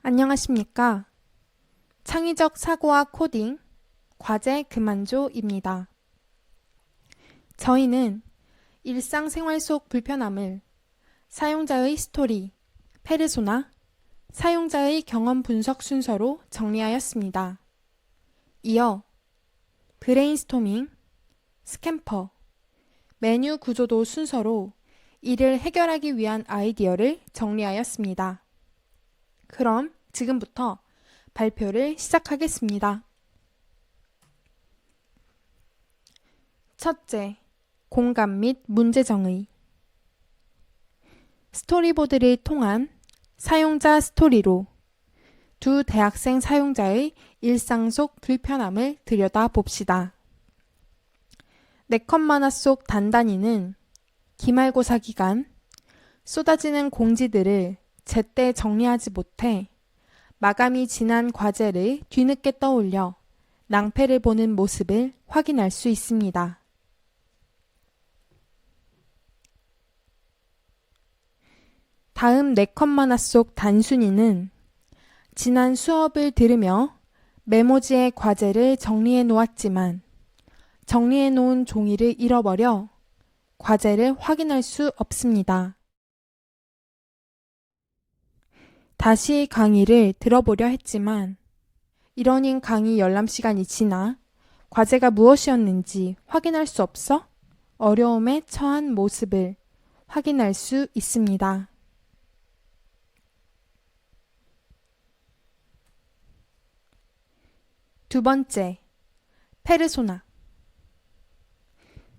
안녕하십니까? 창의적 사고와 코딩, 과제 그만조입니다. 저희는 일상생활 속 불편함을 사용자의 스토리, 페르소나, 사용자의 경험 분석 순서로 정리하였습니다. 이어 브레인스토밍, 스캠퍼, 메뉴 구조도 순서로 이를 해결하기 위한 아이디어를 정리하였습니다. 그럼 지금부터 발표를 시작하겠습니다. 첫째, 공감 및 문제 정의. 스토리보드를 통한 사용자 스토리로 두 대학생 사용자의 일상 속 불편함을 들여다봅시다. 4컷 만화 속 단단이는 기말고사 기간 쏟아지는 공지들을 제때 정리하지 못해 마감이 지난 과제를 뒤늦게 떠올려 낭패를 보는 모습을 확인할 수 있습니다. 다음 4컷 만화 속 단순이는 지난 수업을 들으며 메모지에 과제를 정리해 놓았지만 정리해 놓은 종이를 잃어버려 과제를 확인할 수 없습니다. 다시 강의를 들어보려 했지만 이러닝 강의 열람 시간이 지나 과제가 무엇이었는지 확인할 수 없어 어려움에 처한 모습을 확인할 수 있습니다. 두 번째, 페르소나.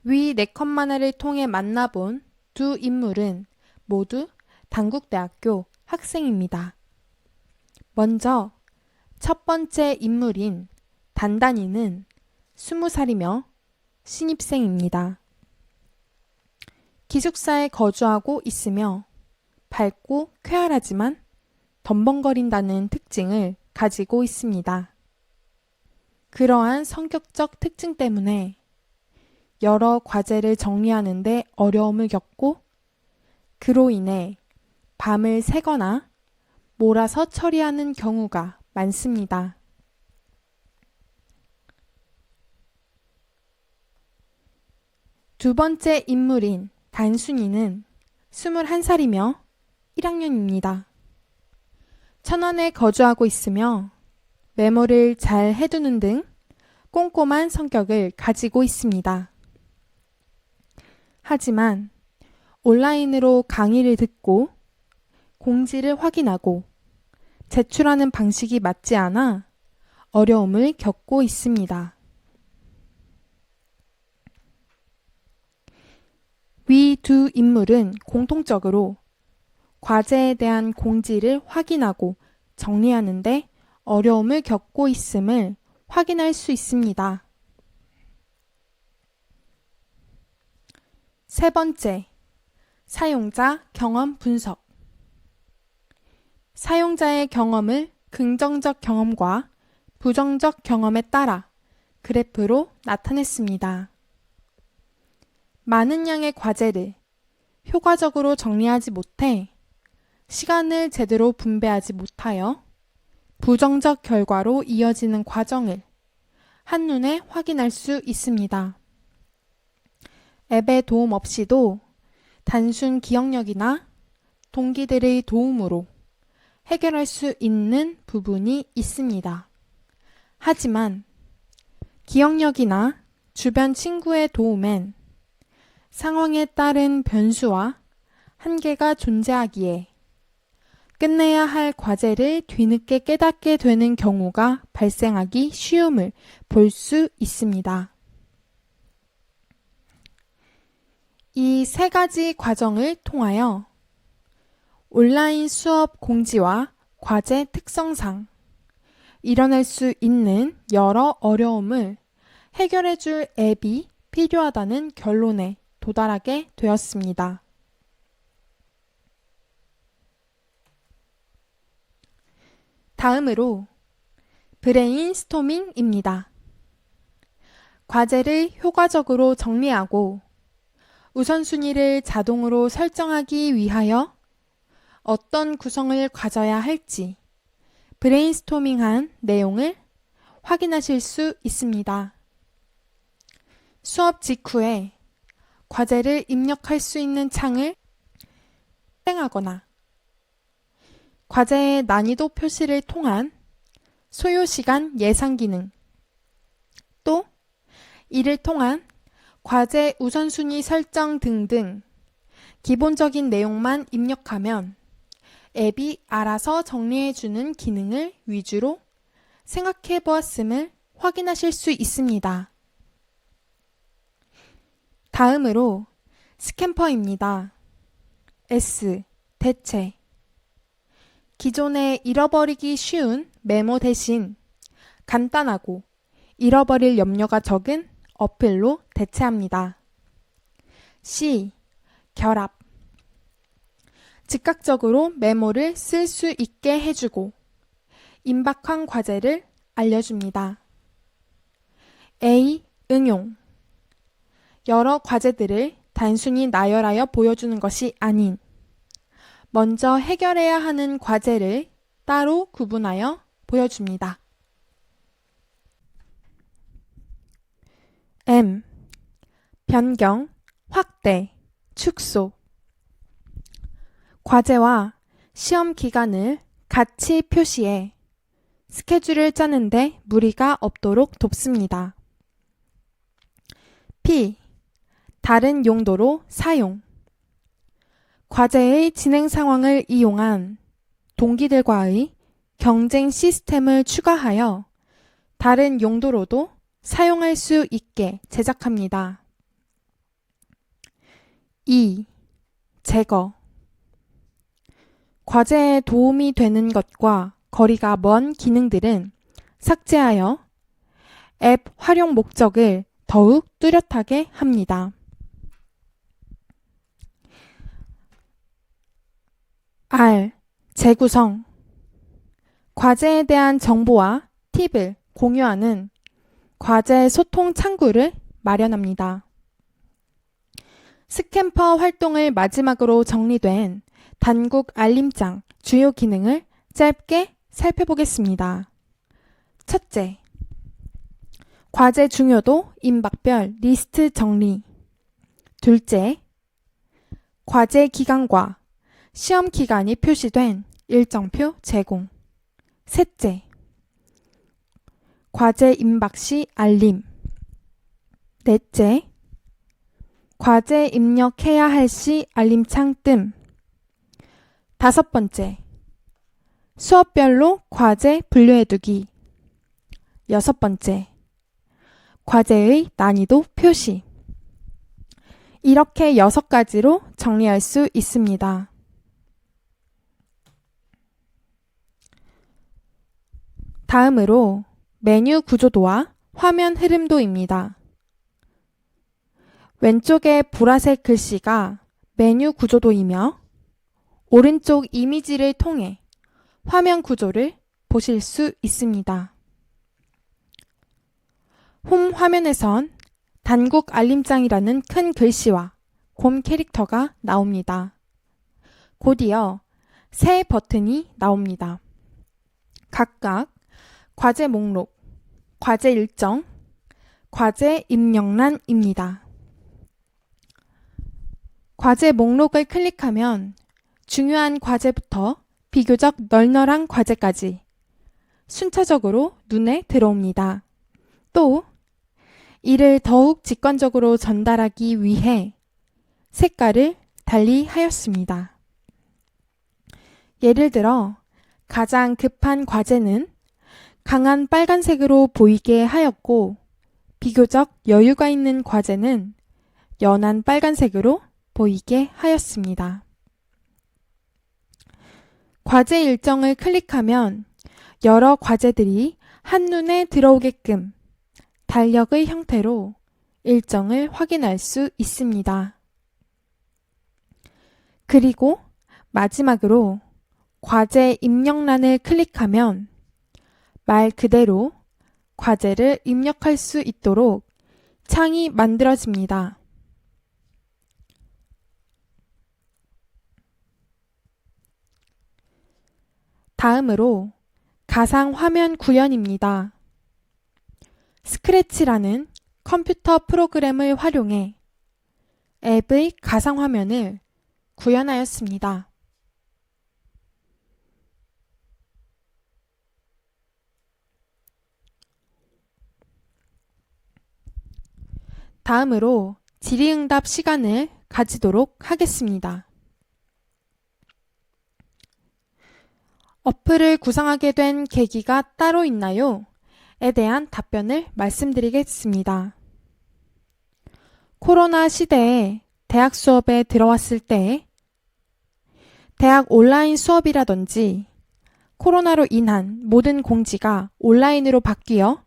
위 4컷 만화를 통해 만나본 두 인물은 모두 단국대학교 학생입니다. 먼저 첫 번째 인물인 단단이는 20살이며 신입생입니다. 기숙사에 거주하고 있으며 밝고 쾌활하지만 덤벙거린다는 특징을 가지고 있습니다. 그러한 성격적 특징 때문에 여러 과제를 정리하는 데 어려움을 겪고 그로 인해 밤을 새거나 몰아서 처리하는 경우가 많습니다. 두 번째 인물인 단순이는 21살이며 1학년입니다. 천안에 거주하고 있으며 메모를 잘 해두는 등 꼼꼼한 성격을 가지고 있습니다. 하지만 온라인으로 강의를 듣고 공지를 확인하고 제출하는 방식이 맞지 않아 어려움을 겪고 있습니다. 위 두 인물은 공통적으로 과제에 대한 공지를 확인하고 정리하는데 어려움을 겪고 있음을 확인할 수 있습니다. 세 번째, 사용자 경험 분석. 사용자의 경험을 긍정적 경험과 부정적 경험에 따라 그래프로 나타냈습니다. 많은 양의 과제를 효과적으로 정리하지 못해 시간을 제대로 분배하지 못하여 부정적 결과로 이어지는 과정을 한눈에 확인할 수 있습니다. 앱의 도움 없이도 단순 기억력이나 동기들의 도움으로 해결할 수 있는 부분이 있습니다. 하지만 기억력이나 주변 친구의 도움엔 상황에 따른 변수와 한계가 존재하기에 끝내야 할 과제를 뒤늦게 깨닫게 되는 경우가 발생하기 쉬움을 볼 수 있습니다. 이 세 가지 과정을 통하여 온라인 수업 공지와 과제 특성상 일어날 수 있는 여러 어려움을 해결해 줄 앱이 필요하다는 결론에 도달하게 되었습니다. 다음으로 브레인스토밍입니다. 과제를 효과적으로 정리하고 우선순위를 자동으로 설정하기 위하여 어떤 구성을 가져야 할지 브레인스토밍한 내용을 확인하실 수 있습니다. 수업 직후에 과제를 입력할 수 있는 창을 실행하거나 과제의 난이도 표시를 통한 소요시간 예상 기능, 또 이를 통한 과제 우선순위 설정 등등 기본적인 내용만 입력하면 앱이 알아서 정리해주는 기능을 위주로 생각해 보았음을 확인하실 수 있습니다. 다음으로 스캠퍼입니다. S. 대체. 기존에 잃어버리기 쉬운 메모 대신 간단하고 잃어버릴 염려가 적은 어플로 대체합니다. C. 결합. 즉각적으로 메모를 쓸 수 있게 해주고 임박한 과제를 알려줍니다. A. 응용. 여러 과제들을 단순히 나열하여 보여주는 것이 아닌 먼저 해결해야 하는 과제를 따로 구분하여 보여줍니다. M. 변경, 확대, 축소. 과제와 시험 기간을 같이 표시해 스케줄을 짜는데 무리가 없도록 돕습니다. P. 다른 용도로 사용. 과제의 진행 상황을 이용한 동기들과의 경쟁 시스템을 추가하여 다른 용도로도 사용할 수 있게 제작합니다. E. 제거. 과제에 도움이 되는 것과 거리가 먼 기능들은 삭제하여 앱 활용 목적을 더욱 뚜렷하게 합니다. R. 재구성. 과제에 대한 정보와 팁을 공유하는 과제 소통 창구를 마련합니다. 스캠퍼 활동을 마지막으로 정리된 단국 알림장 주요 기능을 짧게 살펴보겠습니다. 첫째, 과제 중요도 임박별 리스트 정리. 둘째, 과제 기간과 시험 기간이 표시된 일정표 제공. 셋째, 과제 임박 시 알림. 넷째, 과제 입력해야 할 시 알림창 뜸. 다섯 번째, 수업별로 과제 분류해두기. 여섯 번째, 과제의 난이도 표시. 이렇게 6가지로 정리할 수 있습니다. 다음으로 메뉴 구조도와 화면 흐름도입니다. 왼쪽의 보라색 글씨가 메뉴 구조도이며 오른쪽 이미지를 통해 화면 구조를 보실 수 있습니다. 홈 화면에선 단국 알림장이라는 큰 글씨와 곰 캐릭터가 나옵니다. 곧이어 세 버튼이 나옵니다. 각각 과제 목록, 과제 일정, 과제 입력란입니다. 과제 목록을 클릭하면 중요한 과제부터 비교적 널널한 과제까지 순차적으로 눈에 들어옵니다. 또 이를 더욱 직관적으로 전달하기 위해 색깔을 달리 하였습니다. 예를 들어 가장 급한 과제는 강한 빨간색으로 보이게 하였고 비교적 여유가 있는 과제는 연한 빨간색으로 보이게 하였습니다. 과제 일정을 클릭하면 여러 과제들이 한눈에 들어오게끔 달력의 형태로 일정을 확인할 수 있습니다. 그리고 마지막으로 과제 입력란을 클릭하면 말 그대로 과제를 입력할 수 있도록 창이 만들어집니다. 다음으로 가상 화면 구현입니다. 스크래치라는 컴퓨터 프로그램을 활용해 앱의 가상 화면을 구현하였습니다. 다음으로 질의응답 시간을 가지도록 하겠습니다. 어플을 구상하게 된 계기가 따로 있나요? 에 대한 답변을 말씀드리겠습니다. 코로나 시대에 대학 수업에 들어왔을 때 대학 온라인 수업이라든지 코로나로 인한 모든 공지가 온라인으로 바뀌어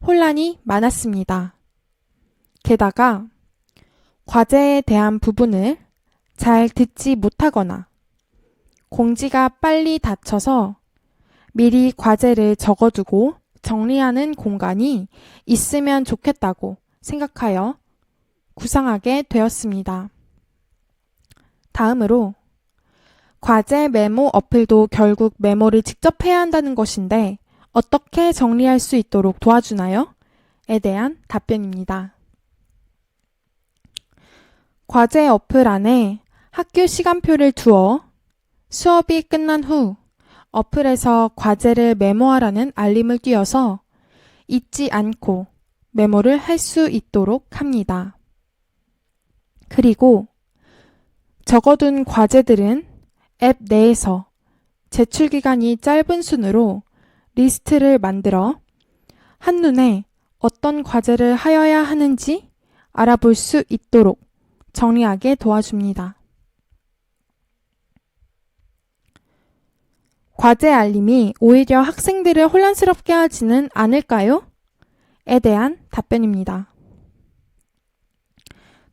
혼란이 많았습니다. 게다가 과제에 대한 부분을 잘 듣지 못하거나 공지가 빨리 닫혀서 미리 과제를 적어두고 정리하는 공간이 있으면 좋겠다고 생각하여 구상하게 되었습니다. 다음으로 과제 메모 어플도 결국 메모를 직접 해야 한다는 것인데 어떻게 정리할 수 있도록 도와주나요? 에 대한 답변입니다. 과제 어플 안에 학교 시간표를 두어 수업이 끝난 후 어플에서 과제를 메모하라는 알림을 띄워서 잊지 않고 메모를 할 수 있도록 합니다. 그리고 적어둔 과제들은 앱 내에서 제출 기간이 짧은 순으로 리스트를 만들어 한눈에 어떤 과제를 하여야 하는지 알아볼 수 있도록 정리하게 도와줍니다. 과제 알림이 오히려 학생들을 혼란스럽게 하지는 않을까요? 에 대한 답변입니다.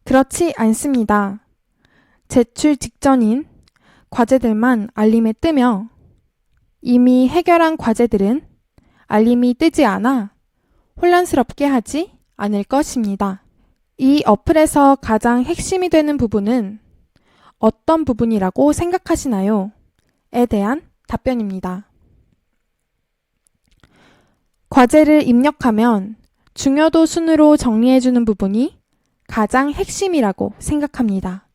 그렇지 않습니다. 제출 직전인 과제들만 알림에 뜨며 이미 해결한 과제들은 알림이 뜨지 않아 혼란스럽게 하지 않을 것입니다. 이 어플에서 가장 핵심이 되는 부분은 어떤 부분이라고 생각하시나요? 에 대한 답변입니다. 과제를 입력하면 중요도 순으로 정리해주는 부분이 가장 핵심이라고 생각합니다.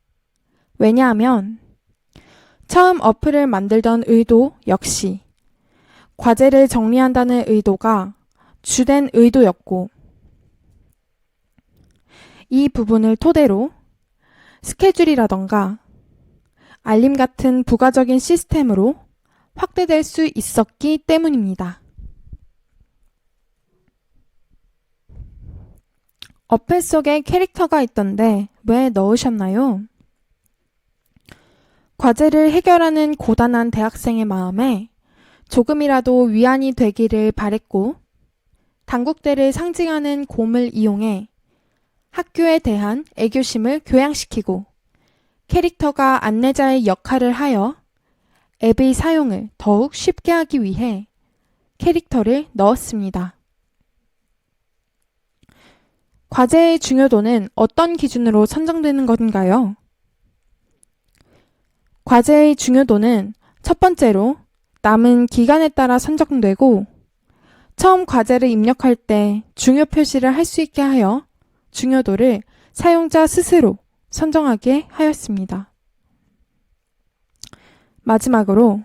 왜냐하면 처음 어플을 만들던 의도 역시 과제를 정리한다는 의도가 주된 의도였고 이 부분을 토대로 스케줄이라던가 알림 같은 부가적인 시스템으로 확대될 수 있었기 때문입니다. 어플 속에 캐릭터가 있던데 왜 넣으셨나요? 과제를 해결하는 고단한 대학생의 마음에 조금이라도 위안이 되기를 바랬고 단국대를 상징하는 곰을 이용해 학교에 대한 애교심을 교양시키고 캐릭터가 안내자의 역할을 하여 앱의 사용을 더욱 쉽게 하기 위해 캐릭터를 넣었습니다. 과제의 중요도는 어떤 기준으로 선정되는 건가요? 과제의 중요도는 첫 번째로 남은 기간에 따라 선정되고 처음 과제를 입력할 때 중요 표시를 할 수 있게 하여 중요도를 사용자 스스로 선정하게 하였습니다. 마지막으로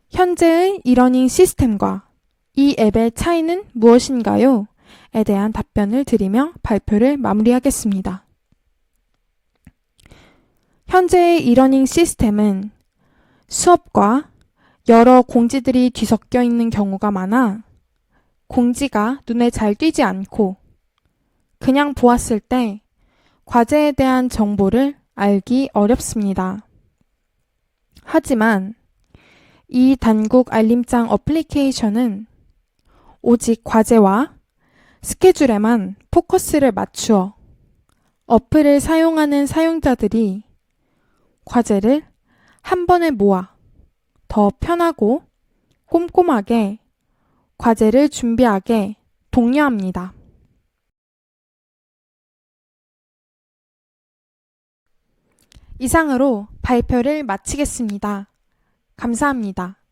현재의 이러닝 시스템과 이 앱의 차이는 무엇인가요? 에 대한 답변을 드리며 발표를 마무리하겠습니다. 현재의 이러닝 시스템은 수업과 여러 공지들이 뒤섞여 있는 경우가 많아 공지가 눈에 잘 띄지 않고 그냥 보았을 때 과제에 대한 정보를 알기 어렵습니다. 하지만 이 단국 알림장 어플리케이션은 오직 과제와 스케줄에만 포커스를 맞추어 어플을 사용하는 사용자들이 과제를 한 번에 모아 더 편하고 꼼꼼하게 과제를 준비하게 독려합니다. 이상으로 발표를 마치겠습니다. 감사합니다.